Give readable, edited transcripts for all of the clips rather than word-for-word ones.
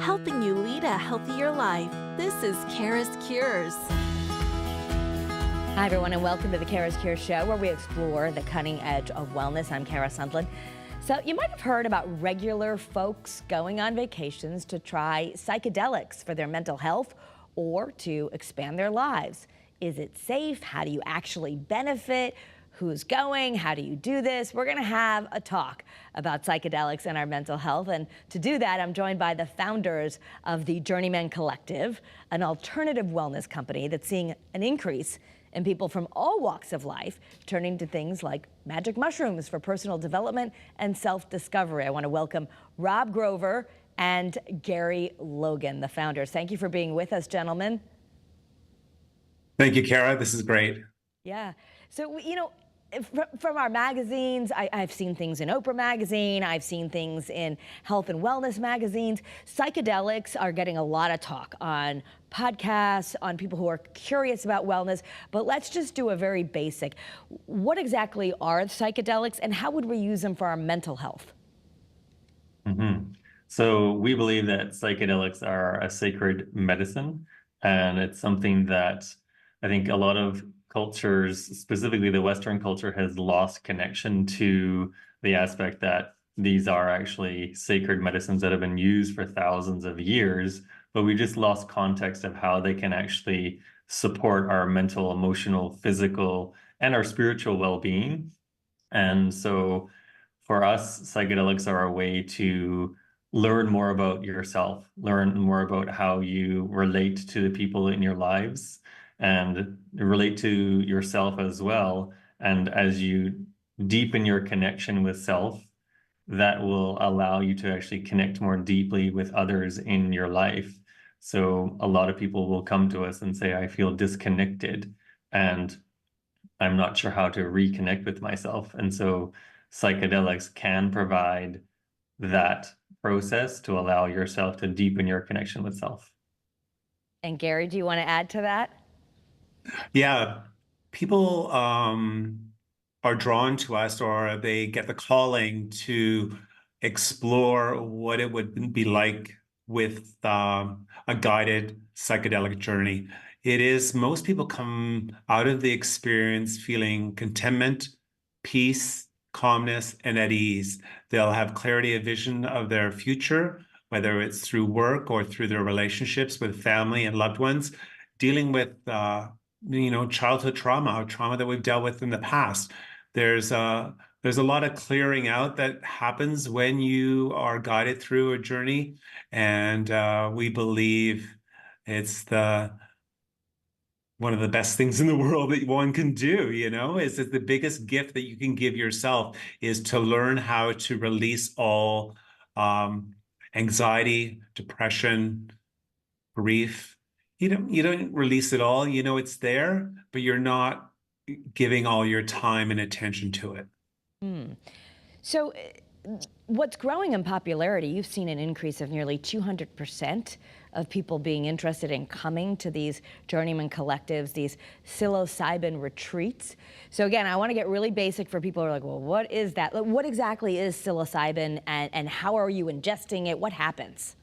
helping you lead a healthier life. This is CURES. Hi, everyone, and welcome to the CURES Show, where we explore the cutting edge of wellness. I'm Kara Sundlin. So you might have heard about regular folks going on vacations to try psychedelics for their mental health or to expand their lives. Is it safe? How do you actually benefit? Who's going? How do you do this? We're going to have a talk about psychedelics and our mental health. And to do that, I'm joined by the founders of the Journeymen Collective, an alternative wellness company that's seeing an increase in people from all walks of life turning to things like magic mushrooms for personal development and self-discovery. I want to welcome Rob Grover and Gary Logan, the founders. Thank you for being with us, gentlemen. Thank you, Kara. This is great. Yeah. So, you know, from our magazines, I've seen things in Oprah magazine, I've seen things in health and wellness magazines. Psychedelics are getting a lot of talk on podcasts, on people who are curious about wellness, but let's just do a very basic. What exactly are psychedelics and how would we use them for our mental health? So we believe that psychedelics are a sacred medicine, and it's something that I think a lot of cultures, specifically the Western culture, has lost connection to the aspect that these are actually sacred medicines that have been used for thousands of years, but we just lost context of how they can actually support our mental, emotional, physical, and our spiritual well-being. And so for us, psychedelics are a way to learn more about yourself, learn more about how you relate to the people in your lives, and relate to yourself as well. And as you deepen your connection with self, that will allow you to actually connect more deeply with others in your life. So a lot of people will come to us and say, I feel disconnected and I'm not sure how to reconnect with myself. And so psychedelics can provide that process to allow yourself to deepen your connection with self. And Gary, do you want to add to that? Yeah, people are drawn to us, or they get the calling to explore what it would be like with a guided psychedelic journey. Most people come out of the experience feeling contentment, peace, calmness, and at ease. They'll have clarity of vision of their future, whether it's through work or through their relationships with family and loved ones, dealing with childhood trauma, or trauma that we've dealt with in the past. There's a lot of clearing out that happens when you are guided through a journey, and we believe it's one of the best things in the world that one can do. Is that the biggest gift that you can give yourself is to learn how to release all anxiety, depression, grief. You don't release it all. It's there, but you're not giving all your time and attention to it. So what's growing in popularity, you've seen an increase of nearly 200% of people being interested in coming to these Journeyman Collectives, these psilocybin retreats. So again, I want to get really basic for people who are like, well, what is that? What exactly is psilocybin and how are you ingesting it? What happens?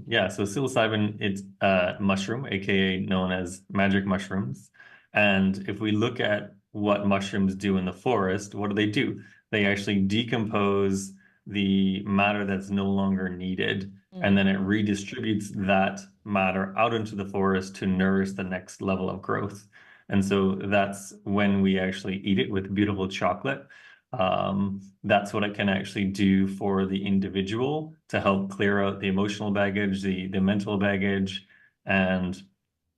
Yeah, so psilocybin, it's a mushroom, aka known as magic mushrooms. And if we look at what mushrooms do in the forest, what do? They actually decompose the matter that's no longer needed, and then it redistributes that matter out into the forest to nourish the next level of growth. And so that's when we actually eat it with beautiful chocolate. That's what it can actually do for the individual to help clear out the emotional baggage, the mental baggage, and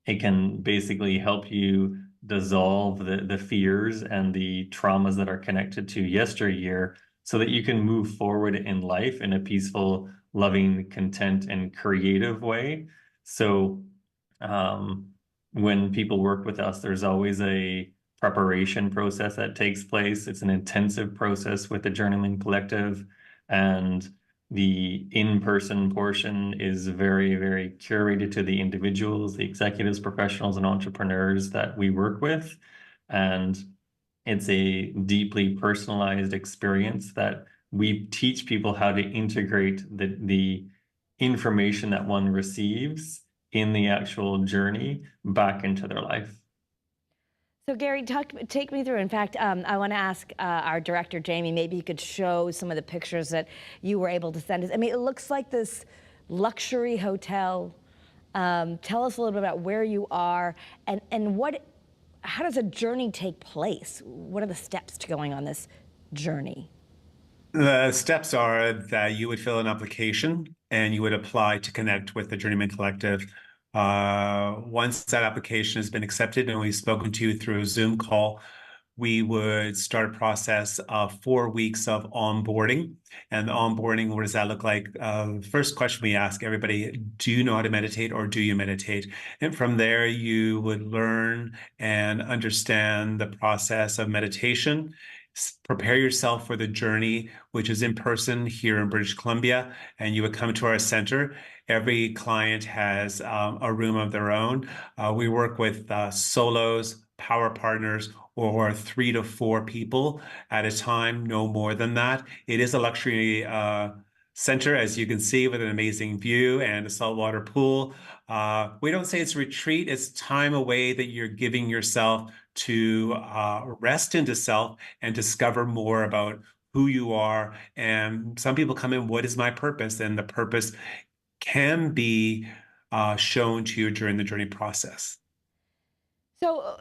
it can basically help you dissolve the fears and the traumas that are connected to yesteryear so that you can move forward in life in a peaceful, loving, content, and creative way. So when people work with us, there's always a preparation process that takes place. It's an intensive process with the Journeyman Collective, and the in-person portion is very, very curated to the individuals, the executives, professionals, and entrepreneurs that we work with. And it's a deeply personalized experience that we teach people how to integrate the information that one receives in the actual journey back into their life. So Gary, take me through. In fact, I want to ask our director, Jamie, maybe you could show some of the pictures that you were able to send us. I mean, it looks like this luxury hotel. Tell us a little bit about where you are and how does a journey take place? What are the steps to going on this journey? The steps are that you would fill an application and you would apply to connect with the Journeymen Collective. Once that application has been accepted and we've spoken to you through a Zoom call, we would start a process of 4 weeks of onboarding. And the onboarding, what does that look like? First question we ask everybody, do you know how to meditate or do you meditate? And from there, you would learn and understand the process of meditation. Prepare yourself for the journey, which is in person here in British Columbia, and you would come to our center. Every client has a room of their own. We work with solos, power partners, or 3 to 4 people at a time, no more than that. It is a luxury center, as you can see, with an amazing view and a saltwater pool. We don't say it's a retreat, it's time away that you're giving yourself to rest into self and discover more about who you are. And some people come in, what is my purpose? And the purpose can be shown to you during the journey process. So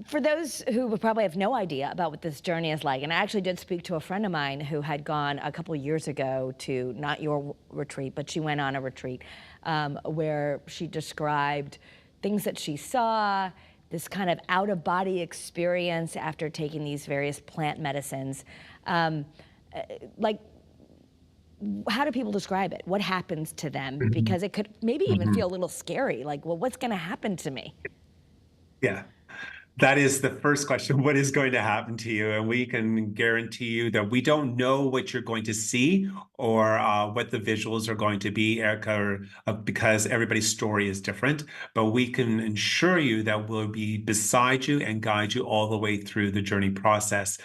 for those who probably have no idea about what this journey is like, and I actually did speak to a friend of mine who had gone a couple of years ago to not your retreat, but she went on a retreat where she described things that she saw, this kind of out-of-body experience after taking these various plant medicines. Like, how do people describe it? What happens to them? Because it could maybe even feel a little scary, like, well, what's going to happen to me? Yeah, that is the first question. What is going to happen to you? And we can guarantee you that we don't know what you're going to see or what the visuals are going to be, Erica, because everybody's story is different. But we can ensure you that we'll be beside you and guide you all the way through the journey process.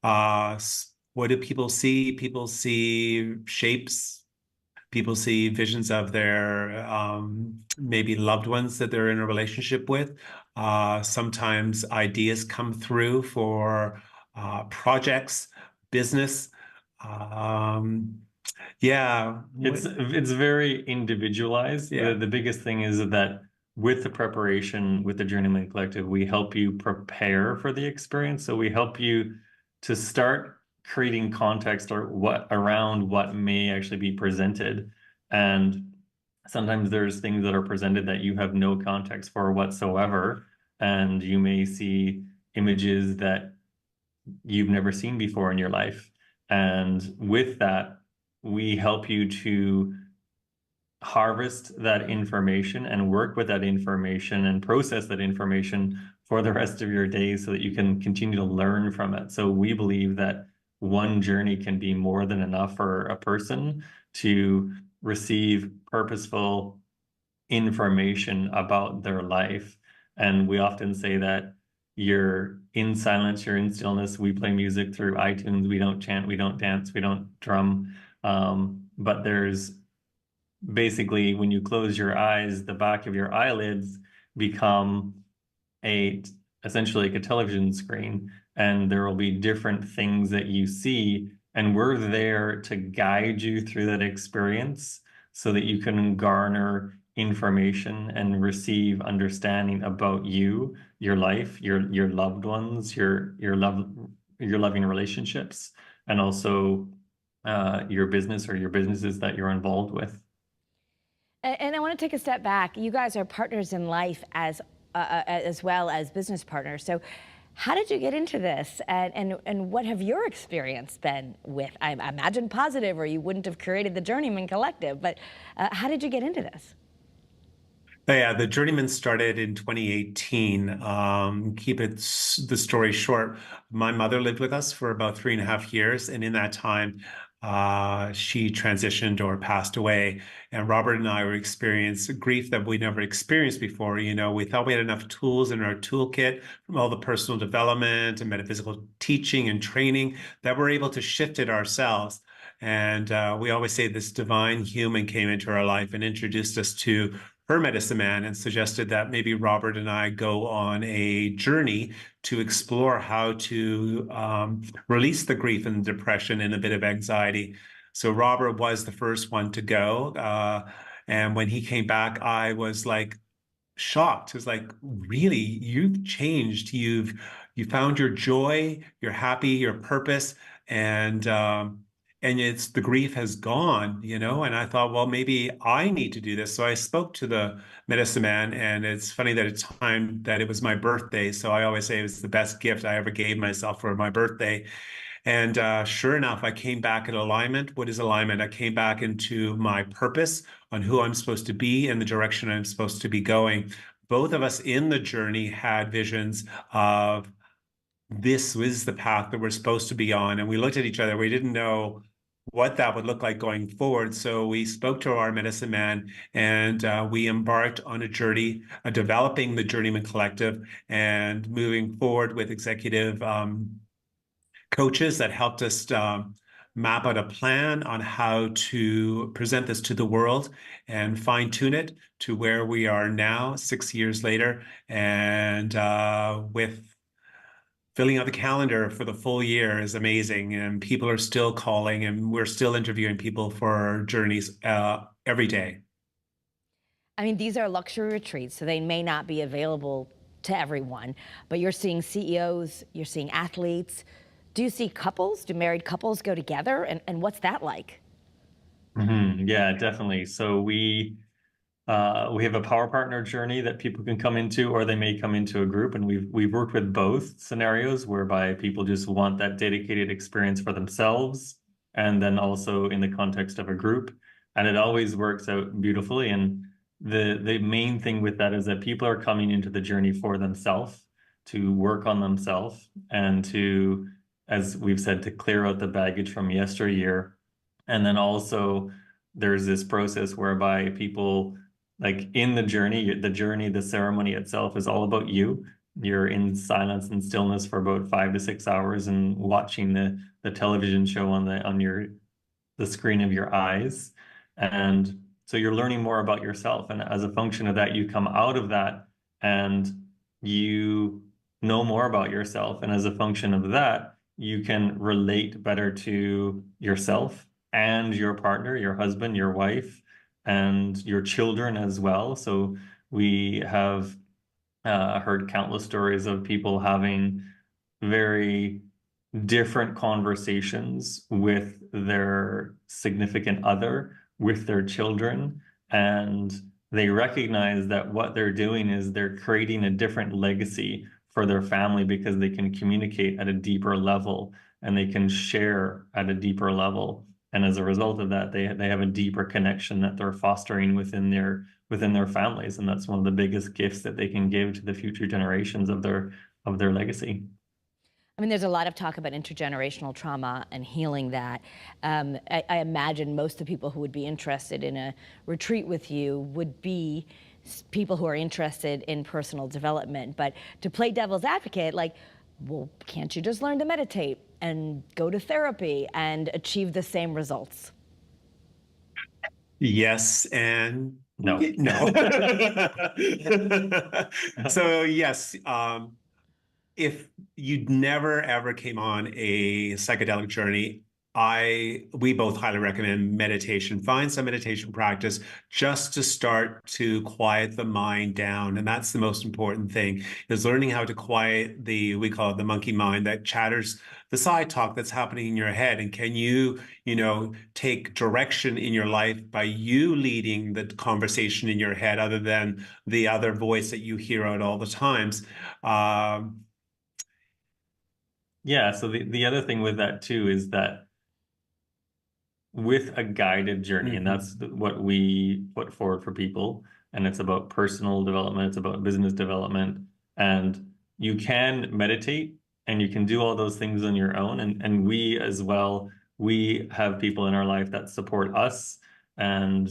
What do people see? People see shapes. People see visions of their maybe loved ones that they're in a relationship with. Sometimes ideas come through for projects, business. Yeah. It's very individualized. Yeah. The biggest thing is that with the preparation, with the Journeyman Collective, we help you prepare for the experience. So we help you to start creating context or around what may actually be presented. And sometimes there's things that are presented that you have no context for whatsoever. And you may see images that you've never seen before in your life. And with that, we help you to harvest that information and work with that information and process that information for the rest of your days so that you can continue to learn from it. So we believe that one journey can be more than enough for a person to receive purposeful information about their life. And we often say that you're in silence, you're in stillness. We play music through iTunes. We don't chant, we don't dance, we don't drum. But there's basically, when you close your eyes, the back of your eyelids become essentially like a television screen, and there will be different things that you see, and we're there to guide you through that experience so that you can garner information and receive understanding about you, your life, your loved ones, your loving relationships, and also your business or your businesses that you're involved with. And I want to take a step back. You guys are partners in life as well as business partners. So how did you get into this? And what have your experience been with? I imagine positive, or you wouldn't have created the Journeymen Collective. But how did you get into this? Yeah, the Journeyman started in 2018. Keep the story short. My mother lived with us for about 3.5 years, and in that time, she transitioned or passed away. And Robert and I were experiencing grief that we never experienced before. You know, we thought we had enough tools in our toolkit from all the personal development and metaphysical teaching and training that we're able to shift it ourselves. And we always say this divine human came into our life and introduced us to her medicine man and suggested that maybe Robert and I go on a journey to explore how to release the grief and depression and a bit of anxiety. So Robert was the first one to go. And when he came back, I was like shocked. It was like, really, you've changed. You found your joy, you're happy, your purpose, and it's the grief has gone, you know. And I thought, well, maybe I need to do this. So I spoke to the medicine man, and it's funny that it's time that it was my birthday. So I always say it was the best gift I ever gave myself for my birthday. And sure enough, I came back in alignment. What is alignment? I came back into my purpose on who I'm supposed to be and the direction I'm supposed to be going. Both of us in the journey had visions of this was the path that we're supposed to be on. And we looked at each other. We didn't know what that would look like going forward. So we spoke to our medicine man, and we embarked on a journey, developing the Journeymen Collective and moving forward with executive coaches that helped us map out a plan on how to present this to the world and fine tune it to where we are now, 6 years later, and with filling out the calendar for the full year is amazing, and people are still calling, and we're still interviewing people for our journeys every day. I mean, these are luxury retreats, so they may not be available to everyone, but you're seeing CEOs, you're seeing athletes. Do you see couples? Do married couples go together? And what's that like? Yeah, definitely. So we have a power partner journey that people can come into, or they may come into a group, and we've worked with both scenarios whereby people just want that dedicated experience for themselves, and then also in the context of a group, and it always works out beautifully. And the main thing with that is that people are coming into the journey for themselves, to work on themselves, and to, as we've said, to clear out the baggage from yesteryear. And then also there's this process whereby people, like in the journey, the ceremony itself is all about you. You're in silence and stillness for about 5 to 6 hours and watching the television show on the screen of your eyes. And so you're learning more about yourself. And as a function of that, you come out of that and you know more about yourself. And as a function of that, you can relate better to yourself and your partner, your husband, your wife, and your children as well. So we have heard countless stories of people having very different conversations with their significant other, with their children, and they recognize that what they're doing is they're creating a different legacy for their family because they can communicate at a deeper level and they can share at a deeper level. And as a result of that, they have a deeper connection that they're fostering within their families. And that's one of the biggest gifts that they can give to the future generations of their legacy. I mean, there's a lot of talk about intergenerational trauma and healing that. I imagine most of the people who would be interested in a retreat with you would be people who are interested in personal development. But to play devil's advocate, like, well, can't you just learn to meditate and go to therapy and achieve the same results? Yes, and no. So yes, if you never ever came on a psychedelic journey, we both highly recommend meditation. Find some meditation practice just to start to quiet the mind down. And that's the most important thing, is learning how to quiet we call it the monkey mind that chatters, the side talk that's happening in your head. And can you take direction in your life by you leading the conversation in your head, other than the other voice that you hear out all the times. Yeah, so the other thing with that too is that with a guided journey, and that's what we put forward for people, and it's about personal development, it's about business development, and you can meditate and you can do all those things on your own, and we as well, we have people in our life that support us, and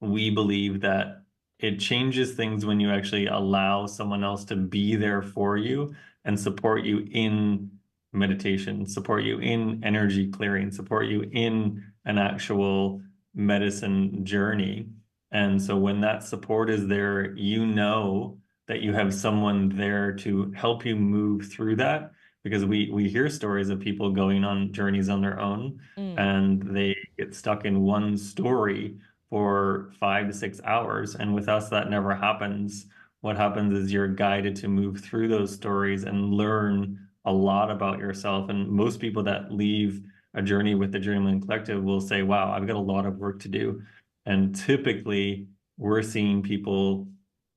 we believe that it changes things when you actually allow someone else to be there for you and support you in meditation, support you in energy clearing, support you in an actual medicine journey. And so when that support is there, you know that you have someone there to help you move through that, because we hear stories of people going on journeys on their own and they get stuck in one story for 5 to 6 hours. And with us, that never happens. What happens is you're guided to move through those stories and learn a lot about yourself. And most people that leave a journey with the Journeymen Collective will say, wow, I've got a lot of work to do. And typically we're seeing people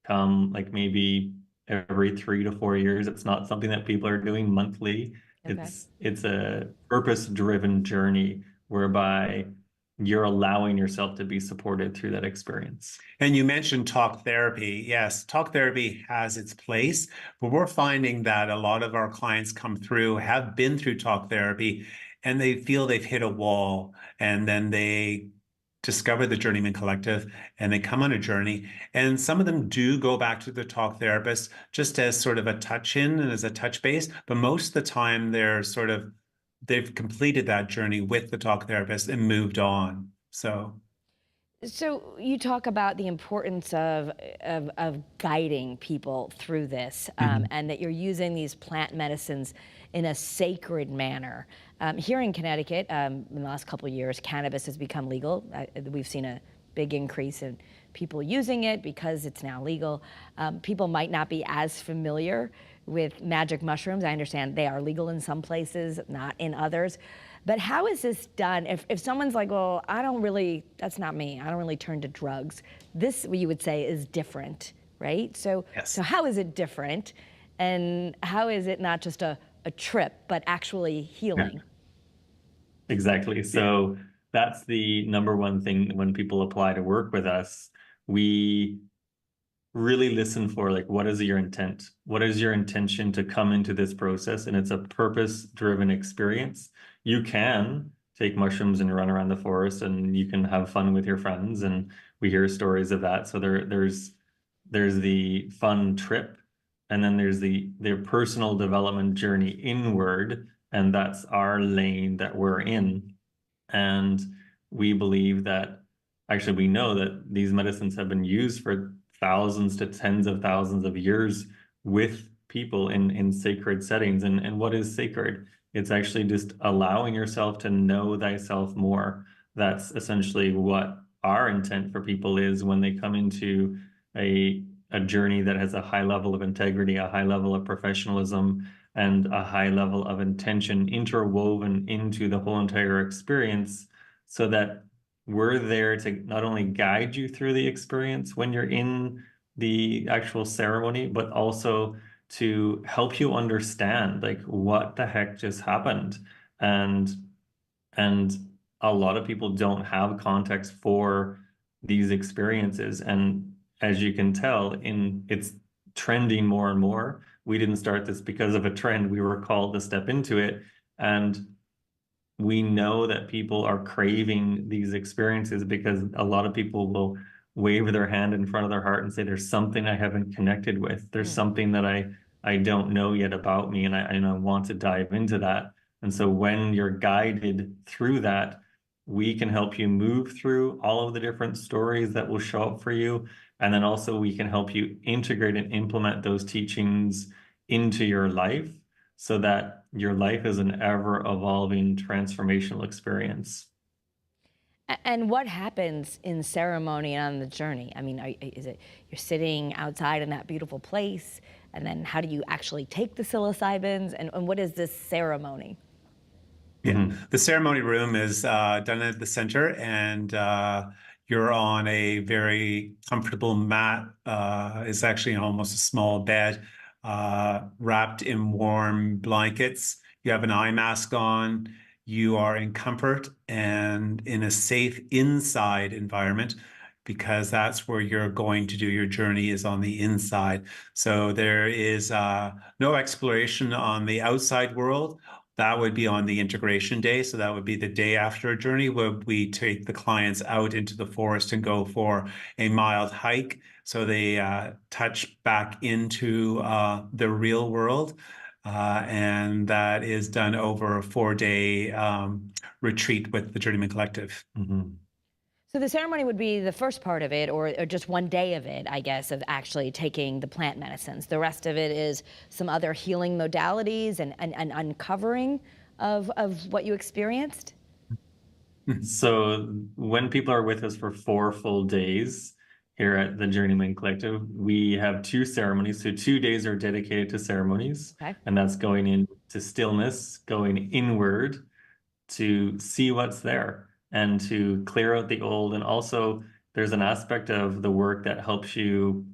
come like maybe every 3 to 4 years. It's not something that people are doing monthly. Okay. It's a purpose-driven journey whereby you're allowing yourself to be supported through that experience. And you mentioned talk therapy. Yes, talk therapy has its place, but we're finding that a lot of our clients come through, have been through talk therapy, and they feel they've hit a wall, and then they discover the Journeymen Collective and they come on a journey. And some of them do go back to the talk therapist just as sort of a touch in and as a touch base, but most of the time they've completed that journey with the talk therapist and moved on. So you talk about the importance of guiding people through this, and that you're using these plant medicines in a sacred manner. Here in Connecticut, in the last couple of years, cannabis has become legal. We've seen a big increase in people using it because it's now legal. People might not be as familiar with magic mushrooms. I understand they are legal in some places, not in others. But how is this done? If someone's like, well, that's not me. I don't really turn to drugs. This, you would say, is different, right? So, yes. So how is it different? And how is it not just a trip, but actually healing? Yeah. Exactly. So that's the number one thing when people apply to work with us. We really listen for, like, what is your intent? What is your intention to come into this process? And it's a purpose-driven experience. You can take mushrooms and run around the forest and you can have fun with your friends. And we hear stories of that. So there's the fun trip, and then there's their personal development journey inward. And that's our lane that we're in. And we believe that, actually, we know that these medicines have been used for thousands to tens of thousands of years with people in sacred settings. And what is sacred? It's actually just allowing yourself to know thyself more. That's essentially what our intent for people is when they come into a journey that has a high level of integrity, a high level of professionalism, and a high level of intention interwoven into the whole entire experience, so that we're there to not only guide you through the experience when you're in the actual ceremony, but also to help you understand, like, what the heck just happened. And a lot of people don't have context for these experiences. And as you can tell, it's trending more and more. We didn't start this because of a trend. We were called to step into it. And we know that people are craving these experiences because a lot of people will wave their hand in front of their heart and say, there's something I haven't connected with. There's something that I don't know yet about me, and I want to dive into that. And so when you're guided through that, we can help you move through all of the different stories that will show up for you. And then also we can help you integrate and implement those teachings into your life, so that your life is an ever-evolving transformational experience. And what happens in ceremony and on the journey? I mean, is it you're sitting outside in that beautiful place, and then how do you actually take the psilocybins, and what is this ceremony? Yeah, the ceremony room is done at the center, and you're on a very comfortable mat. It's actually almost a small bed, wrapped in warm blankets. You have an eye mask on. You are in comfort and in a safe inside environment, because that's where you're going to do your journey, is on the inside. So there is no exploration on the outside world. That would be on the integration day. So that would be the day after a journey, where we take the clients out into the forest and go for a mild hike. So they touch back into the real world. and that is done over a 4-day retreat with the Journeymen Collective. Mhm. So the ceremony would be the first part of it, or just one day of it, I guess, of actually taking the plant medicines. The rest of it is some other healing modalities and uncovering of what you experienced? So when people are with us for 4 full days here at the Journeyman Collective, we have 2 ceremonies. So 2 days are dedicated to ceremonies, Okay. and that's going into stillness, going inward to see what's there and to clear out the old. And also, there's an aspect of the work that helps you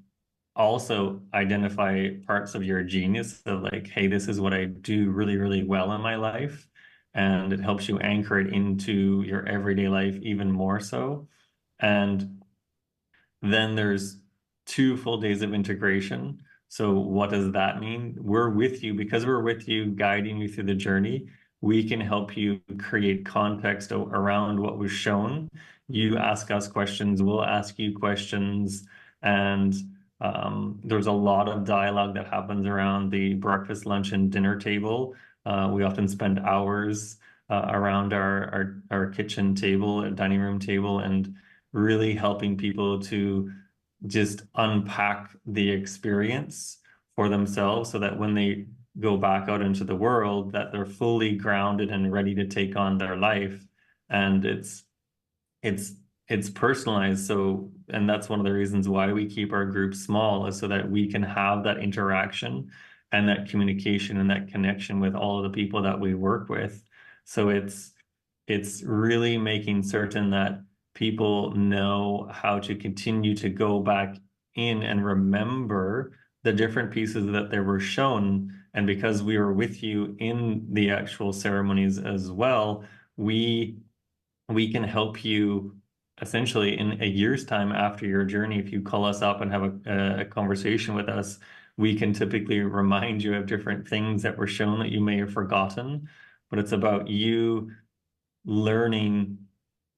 also identify parts of your genius of like, hey, this is what I do really, really well in my life. And it helps you anchor it into your everyday life even more so. And then there's 2 full days of integration. So what does that mean? We're with you because we're with you, guiding you through the journey. We can help you create context around what was shown. You ask us questions, we'll ask you questions. And there's a lot of dialogue that happens around the breakfast, lunch, and dinner table. We often spend hours around our kitchen table, dining room table, and really helping people to just unpack the experience for themselves so that when they go back out into the world, that they're fully grounded and ready to take on their life. And it's it's personalized. So, and that's one of the reasons why we keep our groups small, is so that we can have that interaction and that communication and that connection with all of the people that we work with. So it's really making certain that people know how to continue to go back in and remember the different pieces that they were shown. And because we were with you in the actual ceremonies as well, we can help you essentially in a year's time after your journey. If you call us up and have a conversation with us, we can typically remind you of different things that were shown that you may have forgotten. But it's about you learning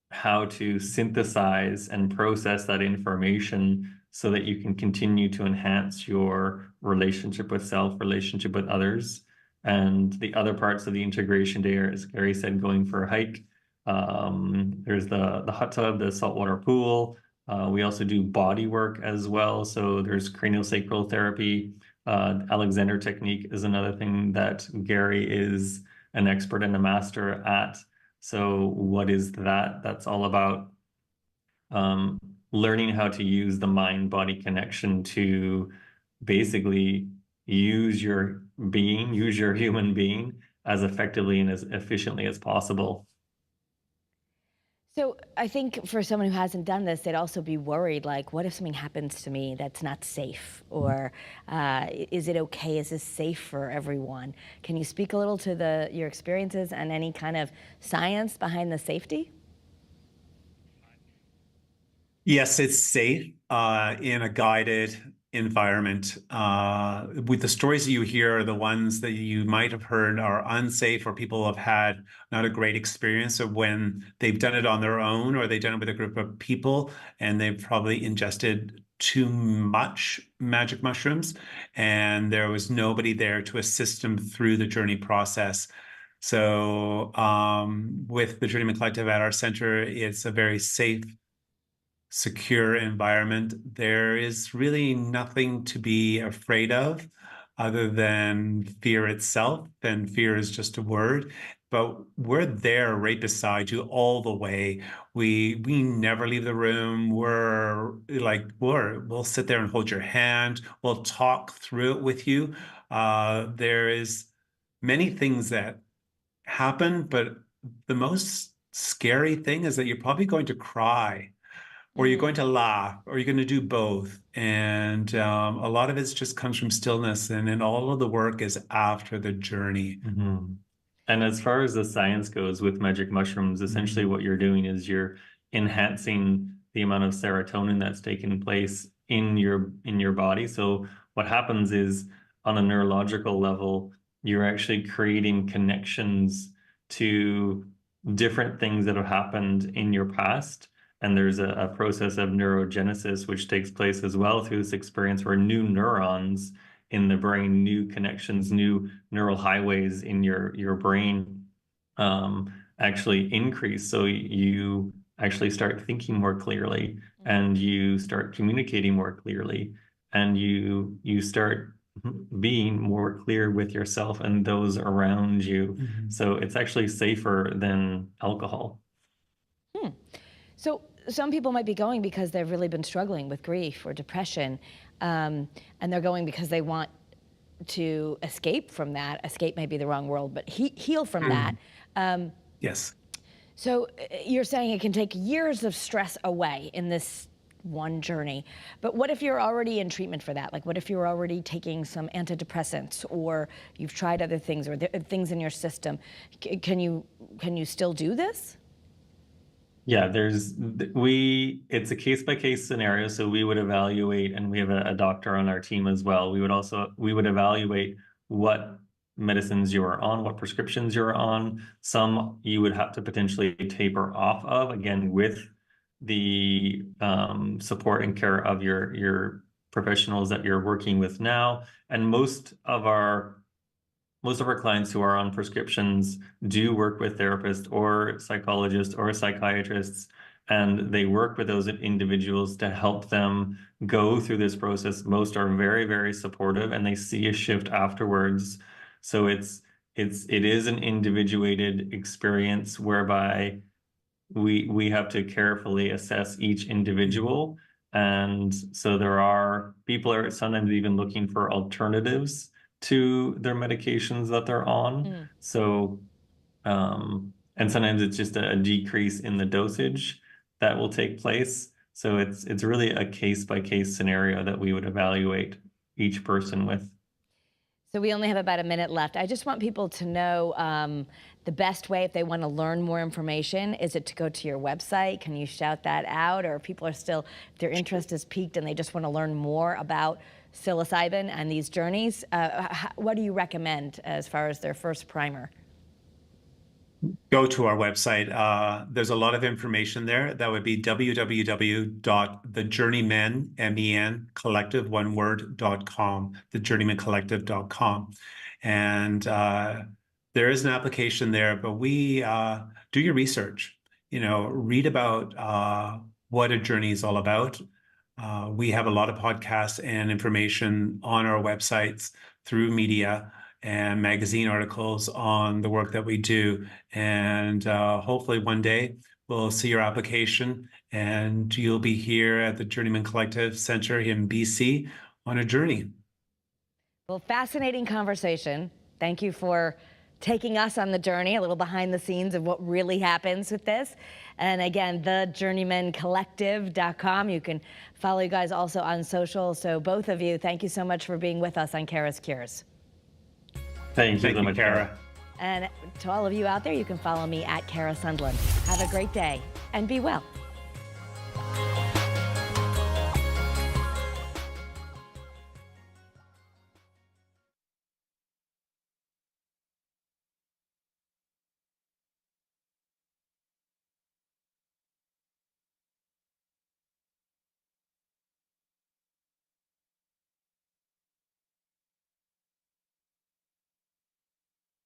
how to synthesize and process that information so that you can continue to enhance your relationship with self, relationship with others. And the other parts of the integration day are, as Gary said, going for a hike. There's the hot tub, the saltwater pool. We also do body work as well. So there's craniosacral therapy. Alexander technique is another thing that Gary is an expert and a master at. So what is that? That's all about learning how to use the mind-body connection to basically use your being, use your human being as effectively and as efficiently as possible. So I think for someone who hasn't done this, they'd also be worried, like, what if something happens to me that's not safe? Or is it okay? Is this safe for everyone? Can you speak a little to your experiences and any kind of science behind the safety? Yes, it's safe in a guided environment. With the stories that you hear, the ones that you might have heard are unsafe, or people have had not a great experience of when they've done it on their own, or they've done it with a group of people, and they've probably ingested too much magic mushrooms, and there was nobody there to assist them through the journey process. So with the Journeyman Collective at our center, it's a very safe, secure environment. There is really nothing to be afraid of other than fear itself, and fear is just a word. But we're there right beside you all the way. We never leave the room. We'll sit there and hold your hand. We'll talk through it with you. There is many things that happen, but the most scary thing is that you're probably going to cry, or you're going to laugh, or you're going to do both. And a lot of it just comes from stillness. And then all of the work is after the journey. Mm-hmm. And as far as the science goes with magic mushrooms, essentially what you're doing is you're enhancing the amount of serotonin that's taking place in your body. So what happens is, on a neurological level, you're actually creating connections to different things that have happened in your past. And there's a process of neurogenesis which takes place as well through this experience, where new neurons in the brain, new connections, new neural highways in your brain actually increase. So you actually start thinking more clearly, and you start communicating more clearly, and you start being more clear with yourself and those around you. So it's actually safer than alcohol. So some people might be going because they've really been struggling with grief or depression, and they're going because they want to escape from that. Escape may be the wrong word, but heal from that. Yes. So you're saying it can take years of stress away in this one journey. But what if you're already in treatment for that? Like, what if you're already taking some antidepressants, or you've tried other things, or there are things in your system? Can you still do this? Yeah, it's a case-by-case scenario. So we would evaluate, and we have a doctor on our team as well. We would evaluate what medicines you are on, what prescriptions you're on. Some you would have to potentially taper off of, again, with the support and care of your professionals that you're working with now. And most of our clients who are on prescriptions do work with therapists or psychologists or psychiatrists, and they work with those individuals to help them go through this process. Most are very, very supportive, and they see a shift afterwards. So it is an individuated experience whereby we have to carefully assess each individual. And so people are sometimes even looking for alternatives to their medications that they're on. So, and sometimes it's just a decrease in the dosage that will take place. So it's really a case-by-case scenario that we would evaluate each person with. So we only have about a minute left. I just want people to know the best way, if they want to learn more information, is it to go to your website? Can you shout that out? Or if people are still, if their interest is piqued and they just want to learn more about psilocybin and these journeys, what do you recommend as far as their first primer? Go to our website. There's a lot of information there. That would be www.thejourneymen, MEN, collective, one word.com, thejourneymencollective.com. And there is an application there, but we do your research, read about what a journey is all about. We have a lot of podcasts and information on our websites through media and magazine articles on the work that we do. And hopefully one day we'll see your application and you'll be here at the Journeymen Collective Center in BC on a journey. Well, fascinating conversation. Thank you for taking us on the journey, a little behind the scenes of what really happens with this. And again, thejourneymencollective.com. You can follow you guys also on social. So both of you, thank you so much for being with us on Kara's Cures. Thank you so much, Kara. And to all of you out there, you can follow me at Kara Sundlund. Have a great day and be well.